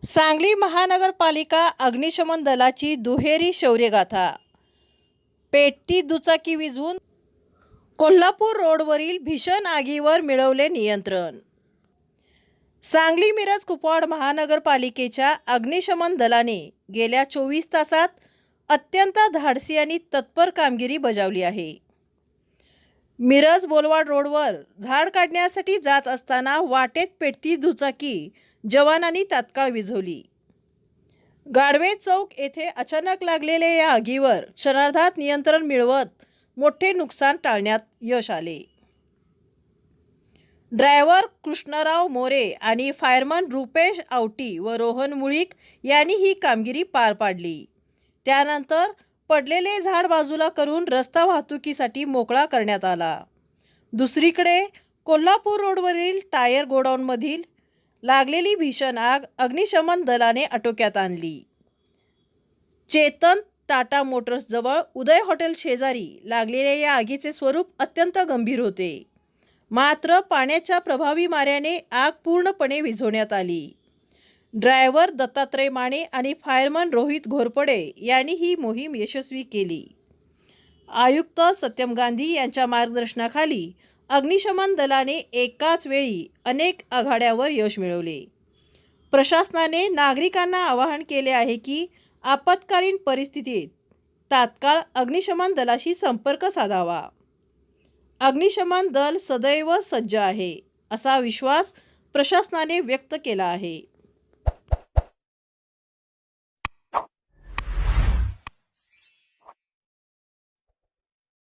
सांगली महानगरपालिका अग्निशमन दलाची दुहेरी शौर्यगाथा। पेटती दुचाकी विझवून कोल्हापूर रोडवरील भीषण आगीवर मिळवले नियंत्रण। सांगली मिरज कुपवाड महानगरपालिकेच्या अग्निशमन दलाने गेल्या 24 तासात अत्यंत धाडसी आणि तत्पर कामगिरी बजावली आहे। मिरज बोलवाड रोडवर झाड काढण्यासाठी जात असताना वाटेत पेटती दुचाकी जवानांनी तात्काळ विझवली। गाडवे चौक येथे अचानक लागलेल्या या आगीवर क्षणार्धात नियंत्रण मिळवत मोठे नुकसान टाळण्यात यश आले। ड्रायव्हर कृष्णराव मोरे आणि फायरमन रुपेश आवटी व रोहन मुळीक यांनी ही कामगिरी पार पाडली। त्यानंतर पडलेले झाड बाजूला करून रस्ता वाहतुकीसाठी मोकळा करण्यात आला। दुसरीकडे कोल्हापूर रोडवरील टायर गोडाऊनमधील लागलेली भीषण आग अग्निशमन दलाने आटोक्यात आणली। चेतन टाटा मोटर्स जवळ उदय हॉटेल शेजारी लागलेल्या या आगीचे स्वरूप अत्यंत गंभीर होते। मात्र पाण्याच्या प्रभावी माऱ्याने आग पूर्णपणे विझवण्यात आली। ड्रायव्हर दत्तात्रय माने आणि फायरमन रोहित घोरपडे यांनी ही मोहीम यशस्वी केली। आयुक्त सत्यम गांधी यांच्या मार्गदर्शनाखाली अग्निशमन दलाने एकाच वेळी अनेक आघाड्यावर यश मिळवले। प्रशासनाने नागरिकांना आवाहन केले आहे की आपत्कालीन परिस्थितीत तात्काळ अग्निशमन दलाशी संपर्क साधावा। अग्निशमन दल सदैव सज्ज आहे, असा विश्वास प्रशासनाने व्यक्त केला आहे।